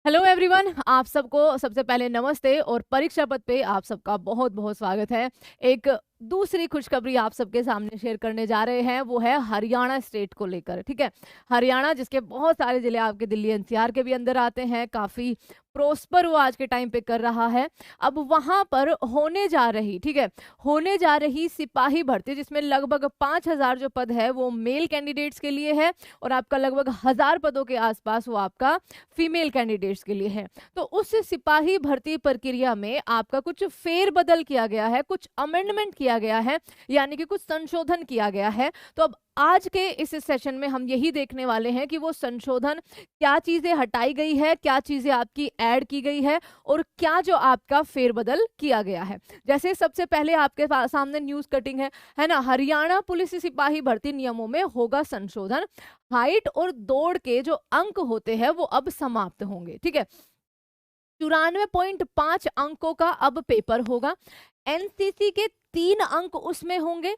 Hello everyone, आप सबको सबसे पहले नमस्ते और परीक्षा पथ पे आप सबका बहुत बहुत स्वागत है। एक दूसरी खुशखबरी आप सबके सामने शेयर करने जा रहे हैं, वो है हरियाणा स्टेट को लेकर। ठीक है, हरियाणा जिसके बहुत सारे जिले आपके दिल्ली एनसीआर के भी अंदर आते हैं, काफी प्रोस्पर वो आज के टाइम पे कर रहा है। अब वहां पर होने जा रही, ठीक है, होने जा रही सिपाही भर्ती, जिसमें लगभग 5,000 जो पद है वो मेल कैंडिडेट्स के लिए है और आपका लगभग 1,000 पदों के आसपास वो आपका फीमेल कैंडिडेट्स के लिए है। तो उस सिपाही भर्ती प्रक्रिया में आपका कुछ फेरबदल किया गया है, कुछ अमेंडमेंट किया गया है, यानी कि कुछ संशोधन किया गया है। तो अब आज के इस सेशन में हम यही देखने वाले हैं कि वो संशोधन, क्या चीजें हटाई गई है, क्या चीजें आपकी ऐड की गई है और क्या जो आपका फेरबदल किया गया है। जैसे सबसे पहले आपके सामने न्यूज कटिंग है ना, हरियाणा पुलिस सिपाही भर्ती नियमों में होगा संशोधन। हाइट और दौड़ के जो अंक होते हैं वो अब समाप्त होंगे। ठीक है, 94.5 अंकों का अब पेपर होगा। एनसीसी के 3 अंक उसमें होंगे।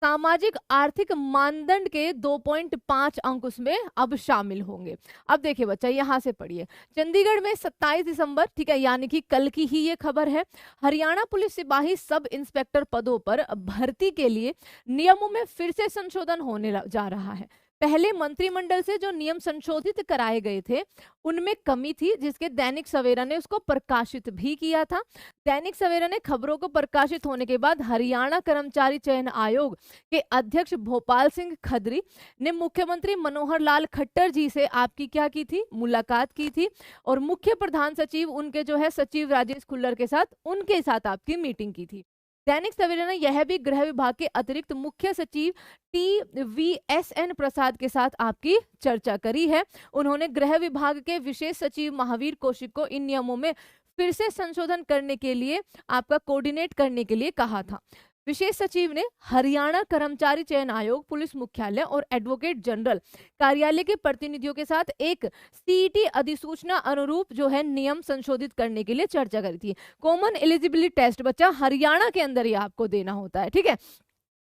सामाजिक आर्थिक मानदंड के 2.5 अंक उसमें अब शामिल होंगे। अब देखिए बच्चा, यहां से पढ़िए। चंडीगढ़ में 27 दिसंबर, ठीक है, यानी कि कल की ही ये खबर है, हरियाणा पुलिस सिपाही सब इंस्पेक्टर पदों पर भर्ती के लिए नियमों में फिर से संशोधन होने जा रहा है। पहले मंत्रिमंडल से जो नियम संशोधित कराए गए थे उनमें कमी थी, जिसके दैनिक सवेरा ने उसको प्रकाशित भी किया था। दैनिक सवेरा ने खबरों को प्रकाशित होने के बाद हरियाणा कर्मचारी चयन आयोग के अध्यक्ष भोपाल सिंह खत्री ने मुख्यमंत्री मनोहर लाल खट्टर जी से आपकी क्या की थी, मुलाकात की थी और मुख्य प्रधान सचिव उनके जो है सचिव राजेश खुल्लर के साथ, उनके साथ आपकी मीटिंग की थी। दैनिक सवेरा ने यह भी गृह विभाग के अतिरिक्त मुख्य सचिव TVSN प्रसाद के साथ आपकी चर्चा करी है। उन्होंने गृह विभाग के विशेष सचिव महावीर कौशिक को इन नियमों में फिर से संशोधन करने के लिए आपका कोऑर्डिनेट करने के लिए कहा था। विशेष सचिव ने हरियाणा कर्मचारी चयन आयोग, पुलिस मुख्यालय और एडवोकेट जनरल कार्यालय के प्रतिनिधियों के साथ एक सीईटी अधिसूचना अनुरूप जो है नियम संशोधित करने के लिए चर्चा करी थी। कॉमन एलिजिबिलिटी टेस्ट बच्चा हरियाणा के अंदर ही आपको देना होता है। ठीक है,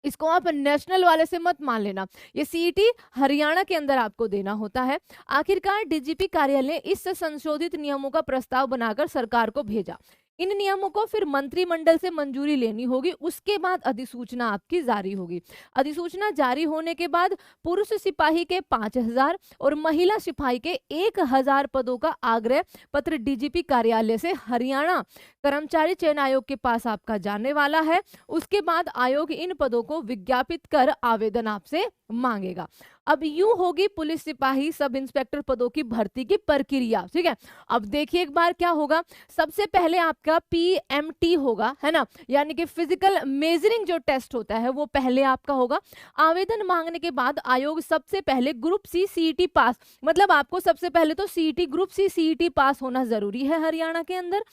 इसको आप नेशनल वाले से मत मान लेना, ये सीईटी हरियाणा के अंदर आपको देना होता है। आखिरकार डीजीपी कार्यालय ने इस संशोधित नियमों का प्रस्ताव बनाकर सरकार को भेजा। इन नियमों को फिर मंत्रिमंडल से मंजूरी लेनी होगी, उसके बाद अधिसूचना आपकी जारी होगी। अधिसूचना जारी होने के बाद पुरुष सिपाही के 5,000 और महिला सिपाही के 1,000 पदों का आग्रह पत्र डीजीपी कार्यालय से हरियाणा कर्मचारी चयन आयोग के पास आपका जाने वाला है। उसके बाद आयोग इन पदों को विज्ञापित कर आवेदन आपसे मांगेगा। अब यूं होगी पुलिस सिपाही सब इंस्पेक्टर पदों की भर्ती की प्रक्रिया। ठीक है, अब देखिए एक बार क्या होगा। सबसे पहले आपका PMT होगा, है ना, यानी कि फिजिकल मेजरिंग जो टेस्ट होता है वो पहले आपका होगा। आवेदन मांगने के बाद आयोग सबसे पहले ग्रुप सी सीईटी पास, मतलब आपको सबसे पहले तो सीईटी ग्रुप सी सीईटी पास होना जरूरी है हरियाणा के अंदर।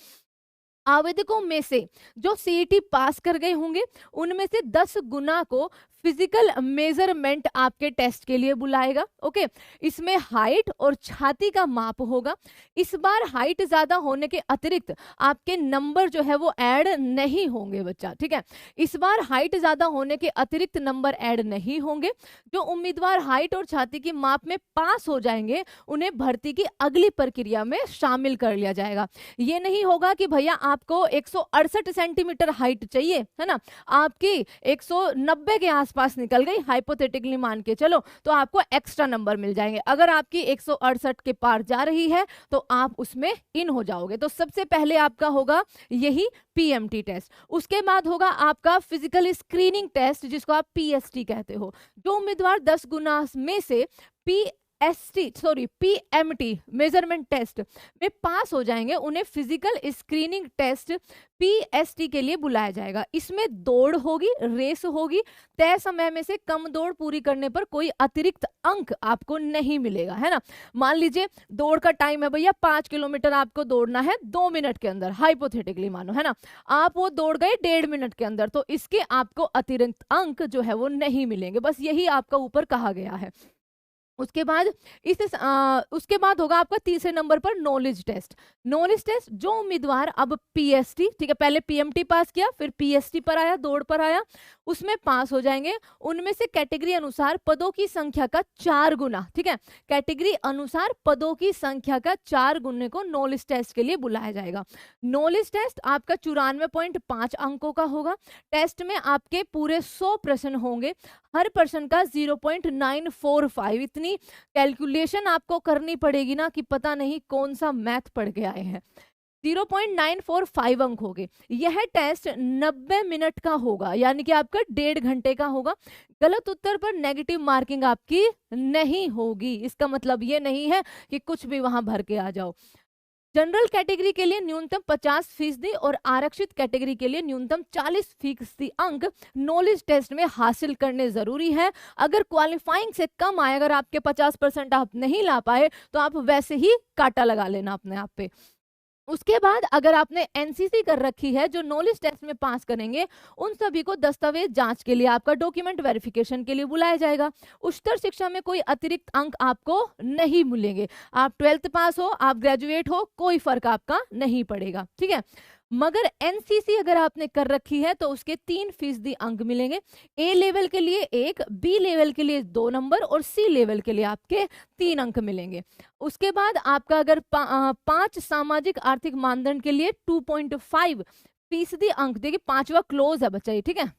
आवेदकों में से जो सीईटी पास कर गए होंगे उनमें से 10 गुना को फिजिकल मेजरमेंट आपके टेस्ट के लिए बुलाएगा। ओके, इसमें हाइट और छाती का माप होगा। इस बार हाइट ज्यादा होने के अतिरिक्त आपके नंबर जो है वो ऐड नहीं होंगे बच्चा। ठीक है, इस बार हाइट ज्यादा होने के अतिरिक्त नंबर ऐड नहीं होंगे। जो उम्मीदवार हाइट और छाती की माप में पास हो जाएंगे उन्हें भर्ती की अगली प्रक्रिया में शामिल कर लिया जाएगा। ये नहीं होगा कि भैया आपको 168 सेंटीमीटर हाइट चाहिए, है ना, आपकी 190 के आसपास निकल गई, हाइपोथेटिकली मान के चलो, तो आपको एक्स्ट्रा नंबर मिल जाएंगे। अगर आपकी 168 के पार जा रही है तो आप उसमें इन हो जाओगे। तो सबसे पहले आपका होगा यही PMT टेस्ट। उसके बाद होगा आपका फिजिकल स्क्रीनिंग टेस्ट, जिसको आप PST कहते हो। जो उम्मीदवार 10 गुना में से PMT मेजरमेंट टेस्ट में पास हो जाएंगे उन्हें फिजिकल स्क्रीनिंग टेस्ट PST के लिए बुलाया जाएगा। इसमें दौड़ होगी, रेस होगी, तय समय में से कम दौड़ पूरी करने पर कोई अतिरिक्त अंक आपको नहीं मिलेगा, है ना। मान लीजिए दौड़ का टाइम है भैया 5 किलोमीटर आपको दौड़ना है 2 मिनट के अंदर, हाइपोथेटिकली मानो, है ना, आप वो दौड़ गए 1.5 मिनट के अंदर, तो इसके आपको अतिरिक्त अंक जो है वो नहीं मिलेंगे। बस यही आपका ऊपर कहा गया है। उसके बाद होगा आपका तीसरे नंबर पर नॉलेज टेस्ट। नॉलेज टेस्ट जो उम्मीदवार अब पीएसटी, ठीक है, पहले पीएमटी पास किया फिर पीएसटी पर आया, दौड़ पर आया, उसमें पास हो जाएंगे, उनमें से कैटेगरी अनुसार पदों की संख्या का 4 गुना, ठीक है, कैटेगरी अनुसार पदों की संख्या का 4 गुने को नॉलेज टेस्ट के लिए बुलाया जाएगा। नॉलेज टेस्ट आपका 94.5 अंकों का होगा। टेस्ट में आपके पूरे 100 प्रश्न होंगे, हर प्रश्न का 0.945। इतनी कैलकुलेशन आपको करनी पड़ेगी ना कि पता नहीं कौन सा मैथ पढ़ के आए हैं। 0.945 अंक होंगे। यह टेस्ट 90 मिनट का होगा, यानी कि आपका 1.5 घंटे का होगा। गलत उत्तर पर नेगेटिव मार्किंग आपकी नहीं होगी। इसका मतलब ये नहीं है कि कुछ भी वहां भर के आ जाओ। जनरल कैटेगरी के लिए न्यूनतम 50% और आरक्षित कैटेगरी के लिए न्यूनतम 40% अंक नॉलेज टेस्ट में हासिल करने जरूरी है। अगर क्वालिफाइंग से कम आए, अगर आपके 50% आप नहीं ला पाए, तो आप वैसे ही काटा लगा लेना अपने आप पे। उसके बाद अगर आपने एनसीसी कर रखी है, जो नॉलेज टेस्ट में पास करेंगे, उन सभी को दस्तावेज जांच के लिए, आपका डॉक्यूमेंट वेरिफिकेशन के लिए बुलाया जाएगा। उच्चतर शिक्षा में कोई अतिरिक्त अंक आपको नहीं मिलेंगे। आप 12th पास हो, आप ग्रेजुएट हो, कोई फर्क आपका नहीं पड़ेगा, ठीक है। मगर एनसीसी अगर आपने कर रखी है तो उसके 3% अंक मिलेंगे। ए लेवल के लिए 1, बी लेवल के लिए 2 नंबर और सी लेवल के लिए आपके 3 अंक मिलेंगे। उसके बाद आपका अगर 5 सामाजिक आर्थिक मानदंड के लिए 2.5% अंक, देखिए 5वां क्लोज है बच्चा ये, ठीक है।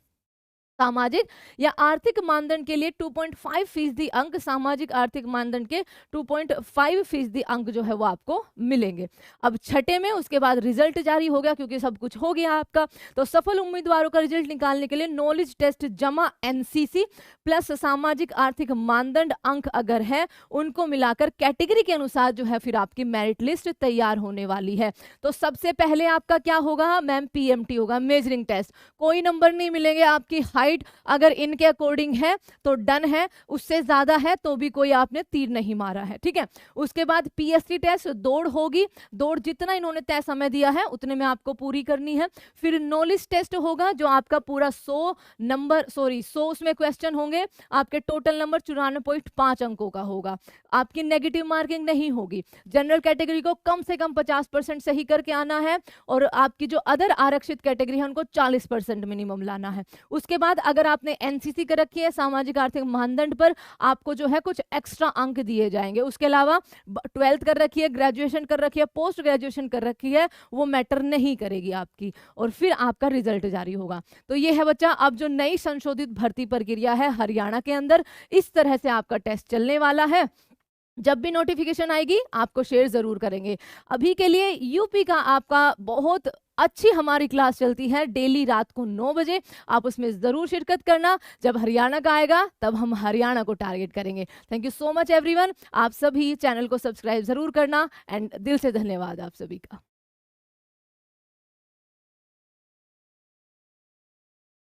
सामाजिक या आर्थिक मानदंड के लिए 2.5% अंक, सामाजिक आर्थिक मानदंड के 2.5% अंक जो है वो आपको मिलेंगे। अब छठे में उसके बाद रिजल्ट जारी हो गया, क्योंकि सब कुछ हो गया आपका। तो सफल उम्मीदवारों का रिजल्ट निकालने के लिए नॉलेज टेस्ट जमा एनसीसी प्लस सामाजिक आर्थिक मानदंड अंक अगर है, उनको मिलाकर कैटेगरी के अनुसार जो है फिर आपकी मेरिट लिस्ट तैयार होने वाली है। तो सबसे पहले आपका क्या होगा मैम? पीएमटी होगा, मेजरिंग टेस्ट। कोई नंबर नहीं मिलेंगे। आपकी हाइट अगर इनके अकॉर्डिंग है तो डन है, उससे ज्यादा है तो भी कोई आपने तीर नहीं मारा है, ठीक है। उसके बाद पीएसटी टेस्ट, दौड़ होगी। दौड़ जितना इन्होंने तय समय दिया है उतने में आपको पूरी करनी है। फिर नॉलेज टेस्ट होगा, जो आपका पूरा 100 उसमें क्वेश्चन होंगे। आपके टोटल नंबर 94.5 अंकों का होगा। आपकी नेगेटिव मार्किंग नहीं होगी। जनरल कैटेगरी को कम से कम 50% सही करके आना है, और आपकी जो अदर आरक्षित कैटेगरी है उनको 40% मिनिमम लाना है। उसके बाद अगर आपने एनसीसी कर रखी है, सामाजिक आर्थिक मानदंड पर, आपको जो है कुछ एक्स्ट्रा अंक दिए जाएंगे। उसके अलावा 12th कर रखी है, ग्रेजुएशन कर रखी है, पोस्ट ग्रेजुएशन कर रखी है, वो मैटर नहीं करेगी आपकी। और फिर आपका रिजल्ट जारी होगा। तो ये है बच्चा अब जो नई संशोधित भर्ती प्रक्रिया है हरियाणा के अंदर, इस तरह से आपका टेस्ट चलने वाला है। जब भी नोटिफिकेशन आएगी आपको शेयर जरूर करेंगे। अभी के लिए यूपी का आपका बहुत अच्छी हमारी क्लास चलती है डेली रात को 9 बजे। आप उसमें जरूर शिरकत करना। जब हरियाणा का आएगा तब हम हरियाणा को टारगेट करेंगे। Thank you so much everyone. आप सभी चैनल को सब्सक्राइब जरूर करना, एंड दिल से धन्यवाद आप सभी का।